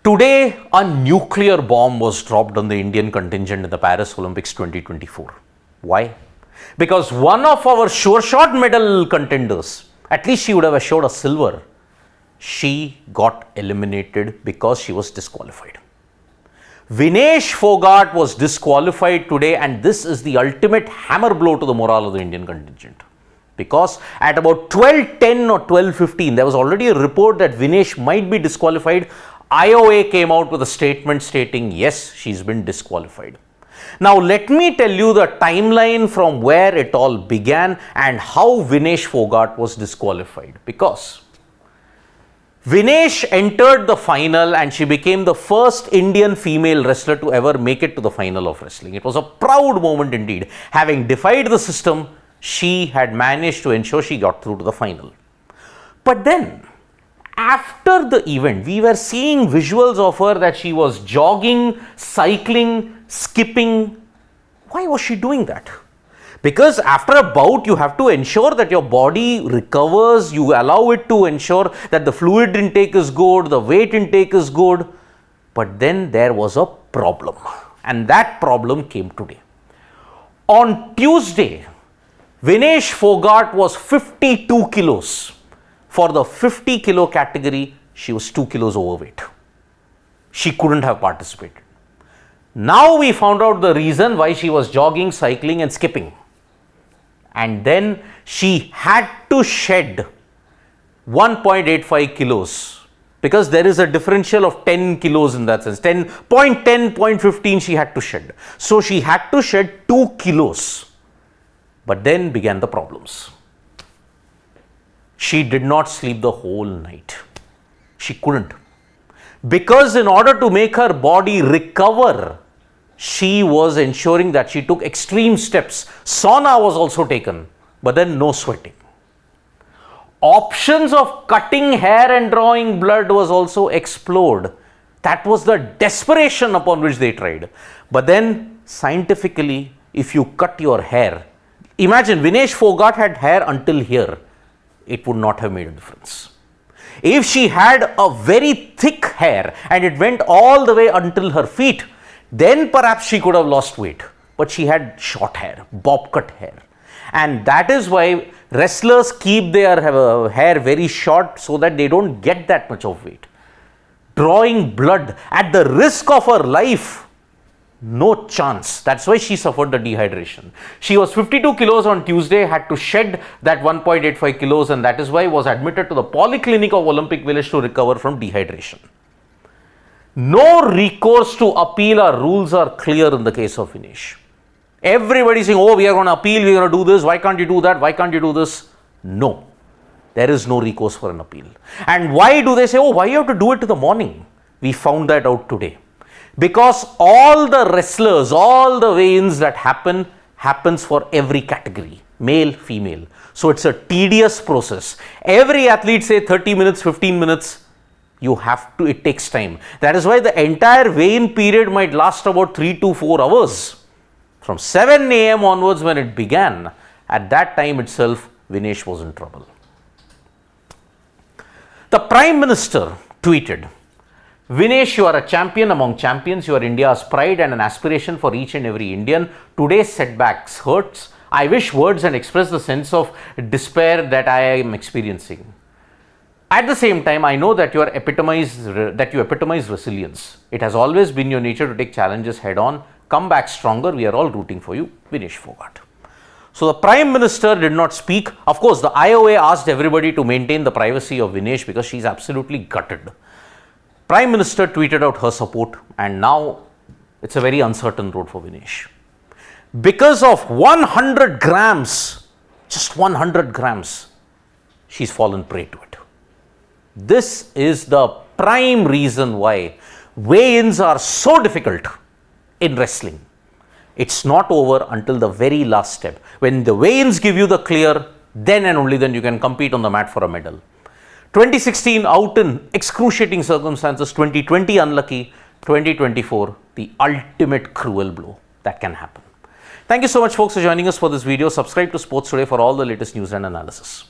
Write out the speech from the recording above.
Today, a nuclear bomb was dropped on the Indian contingent in the Paris Olympics 2024. Why? Because one of our sure shot medal contenders, at least she would have assured a silver, she got eliminated because she was disqualified. Vinesh Phogat was disqualified today, and this is the ultimate hammer blow to the morale of the Indian contingent. Because at about 12:10 or 12:15, there was already a report that Vinesh might be disqualified. IOA came out with a statement stating, yes, she's been disqualified. Now, let me tell you the timeline from where it all began and how Vinesh Phogat was disqualified. Because Vinesh entered the final and she became the first Indian female wrestler to ever make it to the final of wrestling. It was a proud moment indeed. Having defied the system, she had managed to ensure she got through to the final. But then, after the event, we were seeing visuals of her that she was jogging, cycling, skipping. Why was she doing that? Because after a bout, you have to ensure that your body recovers, you allow it to ensure that the fluid intake is good, the weight intake is good. But then there was a problem, and that problem came today. On Tuesday, Vinesh Phogat was 52 kilos. For the 50 kilo category, she was 2 kilos overweight. She couldn't have participated. Now we found out the reason why she was jogging, cycling and skipping. And then she had to shed 1.85 kilos because there is a differential of 10 kilos in that sense. 0.15 she had to shed. So she had to shed 2 kilos. But then began the problems. She did not sleep the whole night. She couldn't. Because in order to make her body recover, she was ensuring that she took extreme steps. Sauna was also taken, but then no sweating. Options of cutting hair and drawing blood was also explored. That was the desperation upon which they tried. But then scientifically, if you cut your hair, imagine Vinesh Phogat had hair until here. It would not have made a difference. If she had a very thick hair and it went all the way until her feet, then perhaps she could have lost weight. But she had short hair, bob cut hair. And that is why wrestlers keep their hair very short so that they don't get that much of weight. Drawing blood at the risk of her life, no chance. That's why she suffered the dehydration. She was 52 kilos on Tuesday, had to shed that 1.85 kilos, and that is why was admitted to the Polyclinic of Olympic Village to recover from dehydration. No recourse to appeal. Our rules are clear in the case of Vinesh. Everybody saying, oh, we are going to appeal, we are going to do this, why can't you do that, why can't you do this? No, there is no recourse for an appeal. And why do they say, oh, why you have to do it to the morning? We found that out today. Because all the wrestlers, all the weigh-ins that happens for every category, male, female. So it's a tedious process. Every athlete say 30 minutes, 15 minutes, you have to, it takes time. That is why the entire weigh-in period might last about 3 to 4 hours. From 7 a.m. onwards when it began, at that time itself, Vinesh was in trouble. The Prime Minister tweeted, Vinesh, you are a champion among champions. You are India's pride and an aspiration for each and every Indian. Today's setbacks hurts. I wish words and express the sense of despair that I am experiencing. At the same time, I know that you epitomize resilience. It has always been your nature to take challenges head on. Come back stronger. We are all rooting for you, Vinesh Phogat. So the Prime Minister did not speak. Of course, the IOA asked everybody to maintain the privacy of Vinesh because she's absolutely gutted. Prime Minister tweeted out her support, and now it's a very uncertain road for Vinesh. Because of 100 grams, just 100 grams, she's fallen prey to it. This is the prime reason why weigh-ins are so difficult in wrestling. It's not over until the very last step. When the weigh-ins give you the clear, then and only then you can compete on the mat for a medal. 2016 out in excruciating circumstances, 2020 unlucky, 2024 the ultimate cruel blow that can happen. Thank you so much folks for joining us for this video. Subscribe to Sports Today for all the latest news and analysis.